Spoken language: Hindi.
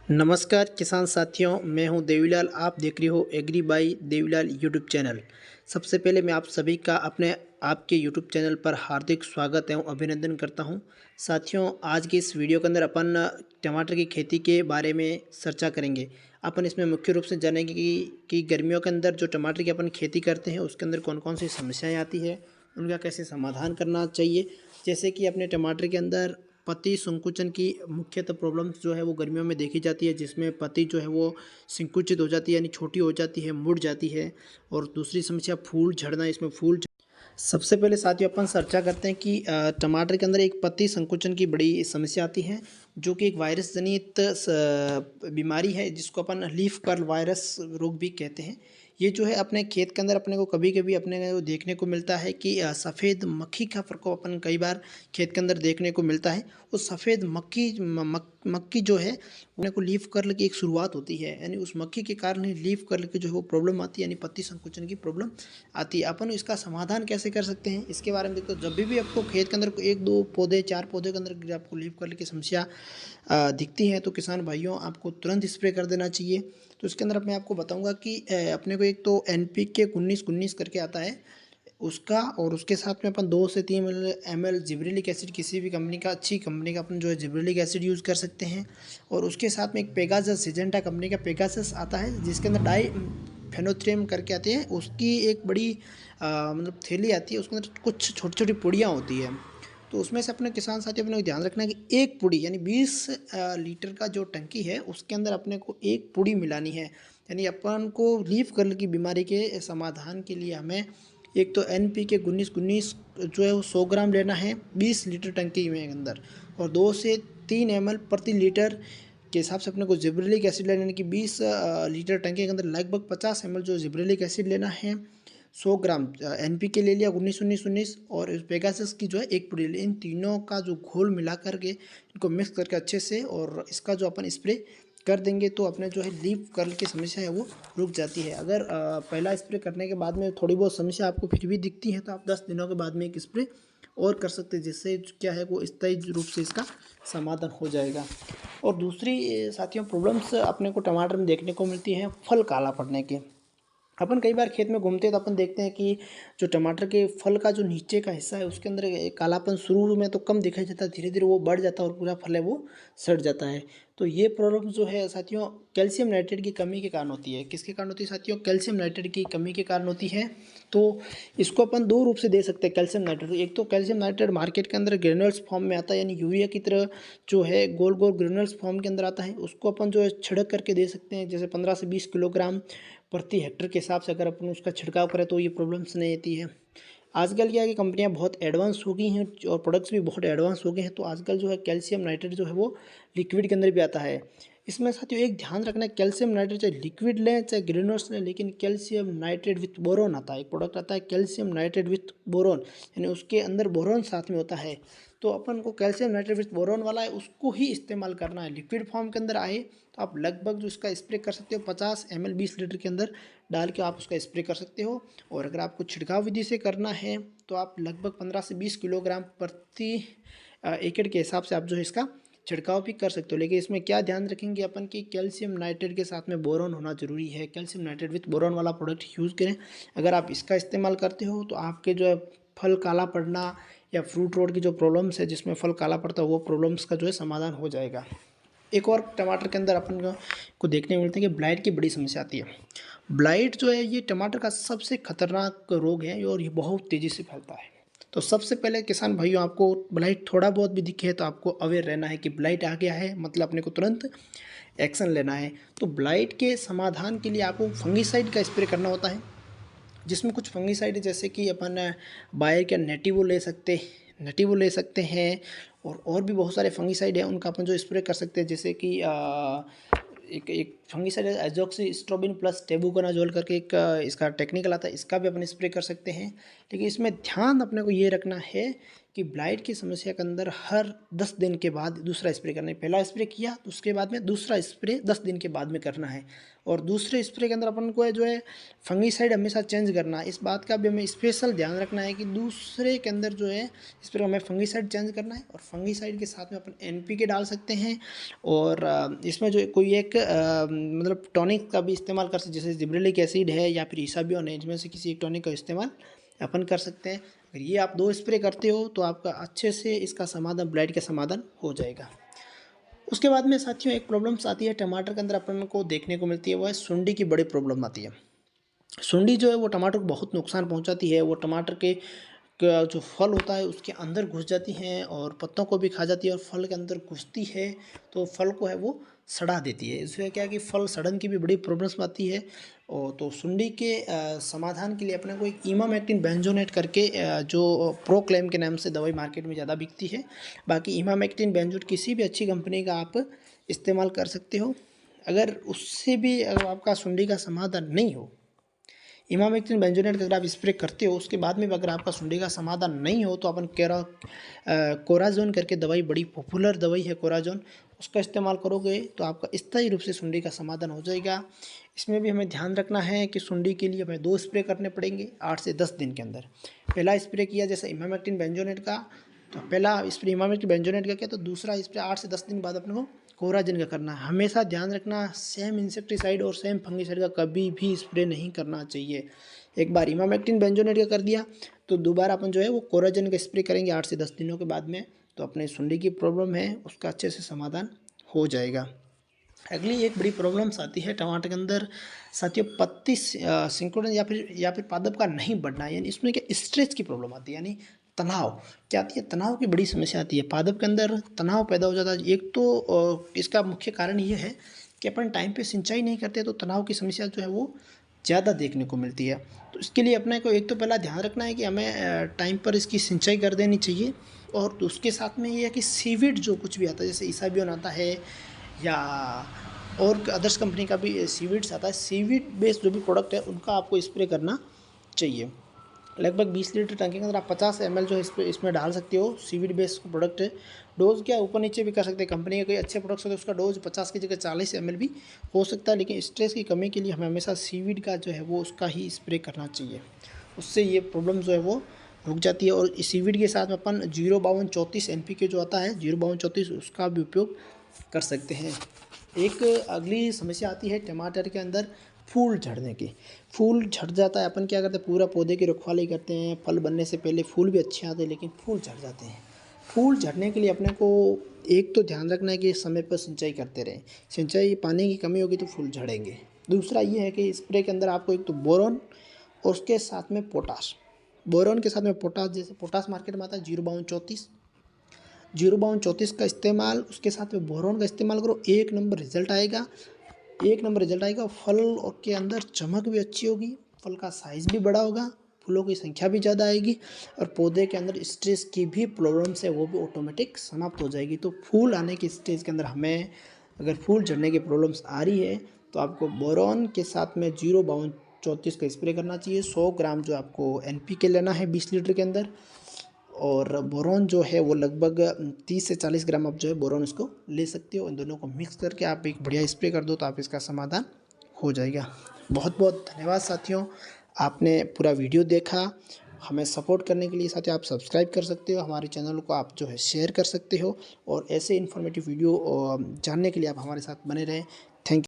नमस्कार किसान साथियों, मैं हूं देवीलाल। आप देख रहे हो agri by Devilal YouTube channel. सबसे पहले मैं आप सभी का अपने आपके यूट्यूब चैनल पर हार्दिक स्वागत एवं अभिनंदन करता हूं। साथियों, आज की इस वीडियो के अंदर अपन टमाटर की खेती के बारे में चर्चा करेंगे। अपन इसमें मुख्य रूप से जानेंगे कि गर्मियों के अंदर जो टमाटर की अपन खेती करते हैं उसके अंदर कौन कौन सी समस्याएँ आती है, उनका कैसे समाधान करना चाहिए। जैसे कि अपने टमाटर के अंदर पत्ती संकुचन की मुख्यतः प्रॉब्लम्स जो है वो गर्मियों में देखी जाती है, जिसमें पत्ती जो है वो संकुचित हो जाती है, यानी छोटी हो जाती है, मुड़ जाती है। और दूसरी समस्या फूल झड़ना, इसमें सबसे पहले साथियों अपन चर्चा करते हैं कि टमाटर के अंदर एक पत्ती संकुचन की बड़ी समस्या आती है, जो कि एक वायरस जनित बीमारी है, जिसको अपन लीफ कर्ल वायरस रोग भी कहते हैं। ये जो है अपने खेत के अंदर अपने को कभी कभी अपने को देखने को मिलता है कि सफ़ेद मक्खी का प्रकोप अपन कई बार खेत के अंदर देखने को मिलता है। उस सफ़ेद मक्खी जो है अपने को लीफ कर्ल की एक शुरुआत होती है, यानी उस मक्खी के कारण ही लीफ कर्ल की जो है वो प्रॉब्लम आती है, यानी पत्ती संकुचन की प्रॉब्लम आती है। अपन इसका समाधान कैसे कर सकते हैं इसके बारे में देखो। जब भी आपको खेत के अंदर एक दो पौधे, चार पौधे के अंदर आपको लीफ कर्ल की समस्या दिखती है, तो किसान भाइयों आपको तुरंत स्प्रे कर देना चाहिए। तो इसके अंदर मैं आपको बताऊंगा कि अपने को एक तो NPK 19-19 करके आता है उसका, और उसके साथ में अपन 2 से 3 ml जिब्रेलिक एसिड, किसी भी कंपनी का, अच्छी कंपनी का अपन जो है जिब्रेलिक एसिड यूज़ कर सकते हैं। और उसके साथ में एक पेगासस, सिजेंटा कंपनी का पेगासस आता है, जिसके अंदर डाई फेनोथ्रियम करके आते हैं। उसकी एक बड़ी मतलब थैली आती है, उसके अंदर कुछ छोटी छोटी पुड़ियाँ होती है। तो उसमें से अपने किसान साथी अपने को ध्यान रखना है कि एक पुड़ी, यानी 20 लीटर का जो टंकी है उसके अंदर अपने को एक पुड़ी मिलानी है। यानी अपन को लीफ कर्ल की बीमारी के समाधान के लिए हमें एक तो NPK 19-19 जो है वो 100 ग्राम लेना है 20 लीटर टंकी में अंदर, और 2 से 3 ml प्रति लीटर के हिसाब से अपने को जिब्रेलिक एसिड लेना है कि 20 लीटर टंकी के अंदर लगभग 50 ml जो जिब्रेलिक एसिड लेना है। 100 ग्राम NPK ले लिया 19-19-19, और पेगासस की जो है एक पुड़ी ले। इन तीनों का जो घोल मिला करके इनको मिक्स करके अच्छे से, और इसका जो अपन स्प्रे कर देंगे तो अपने जो है लीफ कर्ल की समस्या है वो रुक जाती है। अगर पहला स्प्रे करने के बाद में थोड़ी बहुत समस्या आपको फिर भी दिखती है, तो आप 10 दिनों के बाद में एक स्प्रे और कर सकते हैं, जिससे क्या है वो स्थायी रूप से इसका समाधान हो जाएगा। और दूसरी साथियों प्रॉब्लम्स अपने को टमाटर में देखने को मिलती है फल काला पड़ने के। अपन कई बार खेत में घूमते हैं तो अपन देखते हैं कि जो टमाटर के फल का जो नीचे का हिस्सा है उसके अंदर एक कालापन शुरू में तो कम दिखाई देता है, धीरे धीरे वो बढ़ जाता है और पूरा फल है वो सड़ जाता है। तो ये प्रॉब्लम जो है साथियों कैल्शियम नाइट्रेट की कमी के कारण होती है। किसके कारण होती है साथियों? कैल्शियम नाइट्रेट की कमी के कारण होती है। तो इसको अपन दो रूप से दे सकते हैं कैल्शियम नाइट्रेट। एक तो कैल्शियम नाइट्रेट मार्केट के अंदर ग्रेनुल्स फॉर्म में आता है, यानी यूरिया की तरह जो है गोल गोल ग्रेनुल्स फॉर्म के अंदर आता है। उसको अपन जो है छिड़क करके दे सकते हैं, जैसे 15 से 20 किलोग्राम प्रति हेक्टर के हिसाब से अगर अपन उसका छिड़काव करें तो ये प्रॉब्लम्स नहीं आती है। आजकल क्या है कि कंपनियां बहुत एडवांस हो गई हैं और प्रोडक्ट्स भी बहुत एडवांस हो गए हैं, तो आजकल जो है कैल्शियम नाइट्रेट जो है वो लिक्विड के अंदर भी आता है। इसमें साथियों एक ध्यान रखना है, कैल्शियम नाइट्रेट चाहे लिक्विड लें चाहे ग्रेनुल्स लें, लेकिन कैल्शियम नाइट्रेट विथ बोरोन आता है, एक प्रोडक्ट आता है कैल्शियम नाइट्रेट विथ बोरोन, यानी उसके अंदर बोरोन साथ में होता है। तो अपन को कैल्शियम नाइट्रेट विथ बोरोन वाला है उसको ही इस्तेमाल करना है। लिक्विड फॉर्म के अंदर आए तो आप लगभग जो इसका स्प्रे कर सकते हो 50 ml 20 लीटर के अंदर डाल के आप उसका स्प्रे कर सकते हो। और अगर आपको छिड़काव विधि से करना है तो आप लगभग 15 से 20 किलोग्राम प्रति एकड़ के हिसाब से आप जो है इसका छिड़काव भी कर सकते हो। लेकिन इसमें क्या ध्यान रखेंगे अपन कि कैल्शियम नाइट्रेट के साथ में बोरोन होना जरूरी है। कैल्शियम नाइट्रेट विथ बोरोन वाला प्रोडक्ट यूज़ करें। अगर आप इसका इस्तेमाल करते हो तो आपके जो है फल काला पड़ना या फ्रूट रोड की जो प्रॉब्लम्स है जिसमें फल काला पड़ता है वो प्रॉब्लम्स का जो है समाधान हो जाएगा। एक और टमाटर के अंदर अपन को देखने को मिलता है कि ब्लाइट की बड़ी समस्या आती है। ब्लाइट जो है ये टमाटर का सबसे खतरनाक रोग है और ये बहुत तेज़ी से फैलता है। तो सबसे पहले किसान भाइयों आपको ब्लाइट थोड़ा बहुत भी दिखे तो आपको अवेयर रहना है कि ब्लाइट आ गया है, मतलब अपने को तुरंत एक्शन लेना है। तो ब्लाइट के समाधान के लिए आपको फंगीसाइड का स्प्रे करना होता है, जिसमें कुछ फंगीसाइड जैसे कि अपन बायर का नेटिवो ले सकते हैं, और भी बहुत सारे फंगीसाइड हैं उनका अपन जो स्प्रे कर सकते हैं, जैसे कि एक फंगीसाइड है एजोक्सिस्ट्रोबिन प्लस टेबुकोनाजोल करके एक इसका टेक्निकल आता है, इसका भी अपन स्प्रे कर सकते हैं। लेकिन इसमें ध्यान अपने को ये रखना है कि ब्लाइट की समस्या के अंदर हर 10 दिन के बाद दूसरा स्प्रे करना है। पहला स्प्रे किया तो उसके बाद में दूसरा स्प्रे 10 दिन के बाद में करना है। और दूसरे स्प्रे के अंदर अपन को जो है फंगीसाइड हमेशा चेंज करना है। इस बात का भी हमें स्पेशल ध्यान रखना है कि दूसरे के अंदर जो है स्प्रे हमें फंगीसाइड चेंज करना है, और फंगीसाइड के साथ में अपन NPK डाल सकते हैं। और इसमें जो कोई एक मतलब टॉनिक का भी इस्तेमाल कर सकते, जैसे जिब्रेलिक एसिड है या फिर इसाबियोन है, इनमें से किसी एक टॉनिक का इस्तेमाल अपन कर सकते हैं। अगर ये आप 2 स्प्रे करते हो तो आपका अच्छे से इसका समाधान, ब्लाइट का समाधान हो जाएगा। उसके बाद में साथियों एक प्रॉब्लम्स आती है टमाटर के अंदर अपन को देखने को मिलती है, वो है सुंडी की बड़ी प्रॉब्लम आती है। सुंडी जो है वो टमाटर को बहुत नुकसान पहुंचाती है। वो टमाटर के का जो फल होता है उसके अंदर घुस जाती हैं और पत्तों को भी खा जाती है, और फल के अंदर घुसती है तो फल को है वो सड़ा देती है। इससे क्या है कि फल सड़न की भी बड़ी प्रॉब्लम्स आती है। और तो सुंडी के समाधान के लिए अपने को एक इमामेक्टिन बेंजोनेट करके जो प्रोक्लेम के नाम से दवाई मार्केट में ज़्यादा बिकती है। बाकी इमामेक्टिन बेंजोनेट किसी भी अच्छी कंपनी का आप इस्तेमाल कर सकते हो। अगर उससे भी अगर आपका सुंडी का समाधान नहीं हो, इमामेक्टिन बेंजोनेट का अगर आप स्प्रे करते हो उसके बाद में भी अगर आपका सुंडी का समाधान नहीं हो, तो अपन कोराजोन करके दवाई, बड़ी पॉपुलर दवाई है कोराजोन, उसका इस्तेमाल करोगे तो आपका स्थायी रूप से सुंडी का समाधान हो जाएगा। इसमें भी हमें ध्यान रखना है कि सुंडी के लिए हमें 2 स्प्रे करने पड़ेंगे 8 से 10 दिन के अंदर। पहला स्प्रे किया जैसे इमामेक्टिन बेंजोनेट का, तो पहला स्प्रे इमामेक्टिन बेंजोनेट का किया, तो दूसरा स्प्रे 8 से 10 दिन बाद अपने को कोराजिन का करना है। हमेशा ध्यान रखना, सेम इंसेक्टिसाइड और सेम फंगिसाइड का कभी भी स्प्रे नहीं करना चाहिए। एक बार इमामेक्टिन बेंजोनेट का कर दिया तो दोबारा अपन जो है वो कोराजिन का स्प्रे करेंगे 8 से 10 दिनों के बाद में, तो अपने सुंडी की प्रॉब्लम है उसका अच्छे से समाधान हो जाएगा। अगली एक बड़ी प्रॉब्लम्स आती है टमाटर के अंदर साथियों, पत्ती सिंक्रोनस या फिर पादप का नहीं बढ़ना, यानी इसमें क्या स्ट्रेस की प्रॉब्लम आती है, यानी तनाव क्या आती है, तनाव की बड़ी समस्या आती है। पादप के अंदर तनाव पैदा हो जाता है। एक तो इसका मुख्य कारण ये है कि अपन टाइम पे सिंचाई नहीं करते, तो तनाव की समस्या जो है वो ज़्यादा देखने को मिलती है। तो इसके लिए अपने को एक तो पहला ध्यान रखना है कि हमें टाइम पर इसकी सिंचाई कर देनी चाहिए। और उसके साथ में ये है कि सीविड जो कुछ भी आता है, जैसे इसाबियोन आता है या और अदर्स कंपनी का भी सीविड्स आता है, सीविड बेस्ड जो भी प्रोडक्ट है उनका आपको स्प्रे करना चाहिए। लगभग 20 लीटर टंकी के अंदर आप 50 ml जो इसमें डाल सकते हो। सीविड बेस्ड प्रोडक्ट है। डोज क्या ऊपर नीचे भी कर सकते हैं, कंपनी के कोई अच्छे प्रोडक्ट्स होते हैं उसका डोज 50 की जगह 40 ml भी हो सकता है, लेकिन स्ट्रेस की कमी के लिए हमें हमेशा सीविड का जो है वो उसका ही स्प्रे करना चाहिए। उससे ये प्रॉब्लम जो है वो रुक जाती है। और सीविड के साथ में अपन 05234 NPK जो आता है 05234 उसका भी उपयोग कर सकते हैं। एक अगली समस्या आती है टमाटर के अंदर फूल झड़ने की। फूल झड़ जाता है, अपन क्या करते हैं पूरा पौधे की रखवाली करते हैं, फल बनने से पहले फूल भी अच्छे आते हैं, लेकिन फूल झड़ जाते हैं। फूल झड़ने के लिए अपने को एक तो ध्यान रखना है कि समय पर सिंचाई करते रहें। सिंचाई पानी की कमी होगी तो फूल झड़ेंगे। दूसरा ये है कि स्प्रे के अंदर आपको एक तो बोरॉन और उसके साथ में पोटाश, बोरॉन के साथ में पोटाश, जैसे पोटाश मार्केट में आता है 05234 का इस्तेमाल, उसके साथ में बोरॉन का इस्तेमाल करो, एक नंबर रिजल्ट आएगा, एक नंबर रिजल्ट आएगा। फल और के अंदर चमक भी अच्छी होगी, फल का साइज़ भी बड़ा होगा, फूलों की संख्या भी ज़्यादा आएगी, और पौधे के अंदर स्ट्रेस की भी प्रॉब्लम्स है वो भी ऑटोमेटिक समाप्त हो जाएगी। तो फूल आने की स्टेज के अंदर हमें अगर फूल झड़ने की प्रॉब्लम्स आ रही है तो आपको बोरॉन के साथ में 05234 का स्प्रे करना चाहिए। 100 ग्राम जो आपको NPK लेना है 20 लीटर के अंदर, और बोरॉन जो है वो लगभग 30 से 40 ग्राम आप जो है बोरॉन इसको ले सकते हो। इन दोनों को मिक्स करके आप एक बढ़िया स्प्रे कर दो तो आप इसका समाधान हो जाएगा। बहुत बहुत धन्यवाद साथियों, आपने पूरा वीडियो देखा। हमें सपोर्ट करने के लिए साथियों आप सब्सक्राइब कर सकते हो, हमारे चैनल को आप जो है शेयर कर सकते हो, और ऐसे इन्फॉर्मेटिव वीडियो जानने के लिए आप हमारे साथ बने रहें।